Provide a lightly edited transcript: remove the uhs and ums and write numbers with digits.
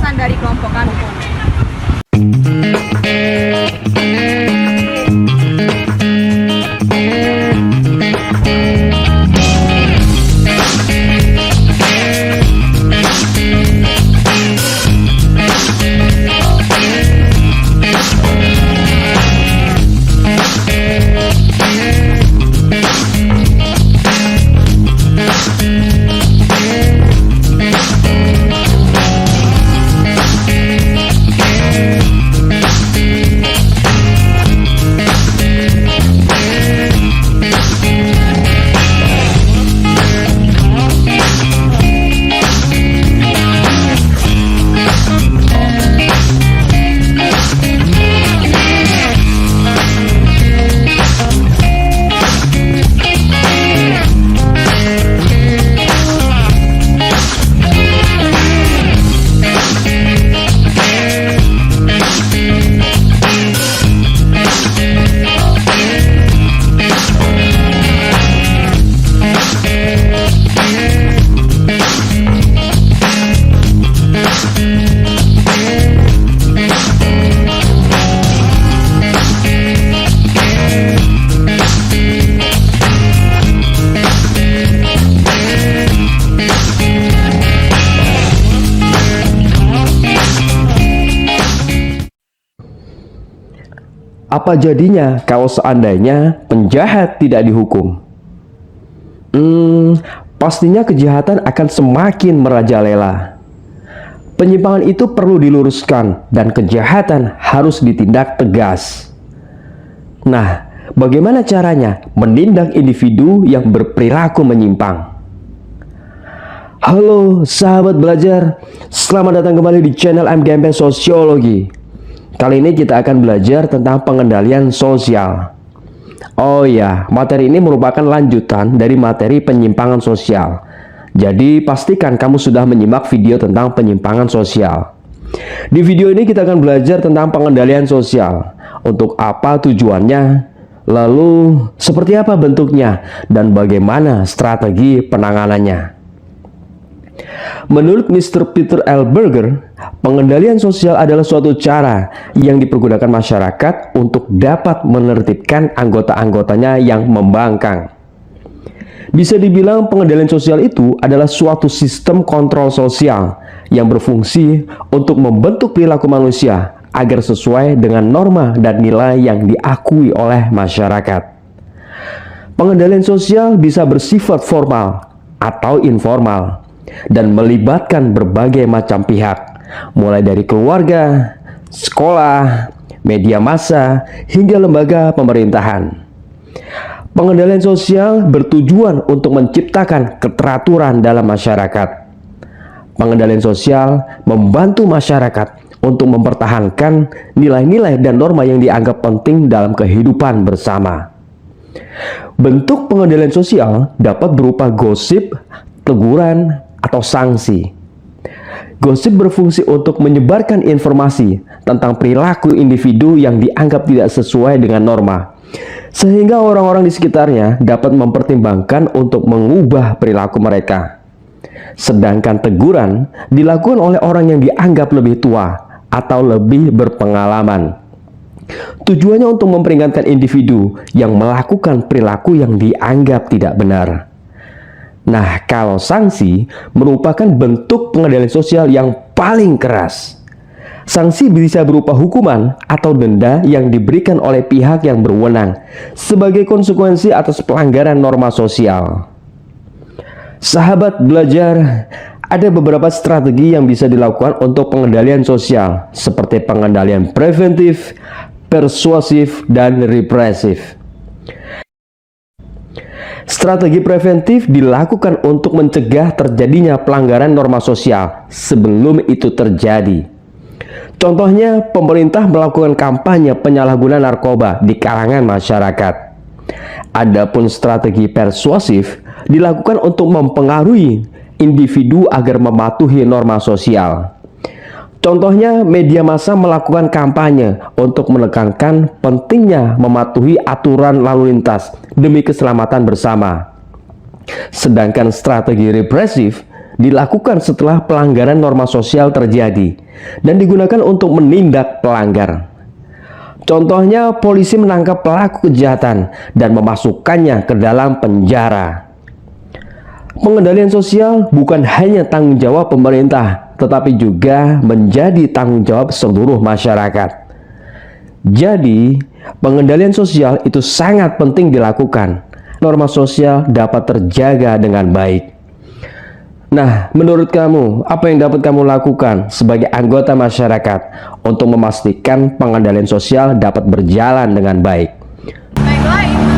pesan dari kelompok kami. Apa jadinya kalau seandainya penjahat tidak dihukum? Pastinya kejahatan akan semakin merajalela. Penyimpangan itu perlu diluruskan dan kejahatan harus ditindak tegas. Nah, bagaimana caranya menindak individu yang berperilaku menyimpang? Halo sahabat belajar, selamat datang kembali di channel MGMP Sosiologi. Kali ini kita akan belajar tentang pengendalian sosial. Oh ya, materi ini merupakan lanjutan dari materi penyimpangan sosial. Jadi pastikan kamu sudah menyimak video tentang penyimpangan sosial. Di video ini kita akan belajar tentang pengendalian sosial. Untuk apa tujuannya, lalu seperti apa bentuknya, dan bagaimana strategi penanganannya. Menurut Mr. Peter L. Berger, pengendalian sosial adalah suatu cara yang dipergunakan masyarakat untuk dapat menertibkan anggota-anggotanya yang membangkang. Bisa dibilang pengendalian sosial itu adalah suatu sistem kontrol sosial yang berfungsi untuk membentuk perilaku manusia agar sesuai dengan norma dan nilai yang diakui oleh masyarakat. Pengendalian sosial bisa bersifat formal atau informal dan melibatkan berbagai macam pihak, mulai dari keluarga, sekolah, media massa, hingga lembaga pemerintahan. Pengendalian sosial bertujuan untuk menciptakan keteraturan dalam masyarakat. Pengendalian sosial membantu masyarakat untuk mempertahankan nilai-nilai dan norma yang dianggap penting dalam kehidupan bersama. Bentuk pengendalian sosial dapat berupa gosip, teguran, atau sanksi. Gosip berfungsi untuk menyebarkan informasi tentang perilaku individu yang dianggap tidak sesuai dengan norma, sehingga orang-orang di sekitarnya dapat mempertimbangkan untuk mengubah perilaku mereka. Sedangkan teguran dilakukan oleh orang yang dianggap lebih tua atau lebih berpengalaman. Tujuannya untuk memperingatkan individu yang melakukan perilaku yang dianggap tidak benar. Nah, kalau sanksi merupakan bentuk pengendalian sosial yang paling keras. Sanksi bisa berupa hukuman atau denda yang diberikan oleh pihak yang berwenang sebagai konsekuensi atas pelanggaran norma sosial. Sahabat belajar, ada beberapa strategi yang bisa dilakukan untuk pengendalian sosial, seperti pengendalian preventif, persuasif, dan represif. Strategi preventif dilakukan untuk mencegah terjadinya pelanggaran norma sosial sebelum itu terjadi. Contohnya, pemerintah melakukan kampanye penyalahgunaan narkoba di kalangan masyarakat. Adapun strategi persuasif dilakukan untuk mempengaruhi individu agar mematuhi norma sosial. Contohnya, media massa melakukan kampanye untuk menekankan pentingnya mematuhi aturan lalu lintas demi keselamatan bersama. Sedangkan strategi represif dilakukan setelah pelanggaran norma sosial terjadi dan digunakan untuk menindak pelanggar. Contohnya, polisi menangkap pelaku kejahatan dan memasukkannya ke dalam penjara. Pengendalian sosial bukan hanya tanggung jawab pemerintah, tetapi juga menjadi tanggung jawab seluruh masyarakat. Jadi, pengendalian sosial itu sangat penting dilakukan. Norma sosial dapat terjaga dengan baik. Nah, menurut kamu, apa yang dapat kamu lakukan sebagai anggota masyarakat untuk memastikan pengendalian sosial dapat berjalan dengan baik? Baiklah, itu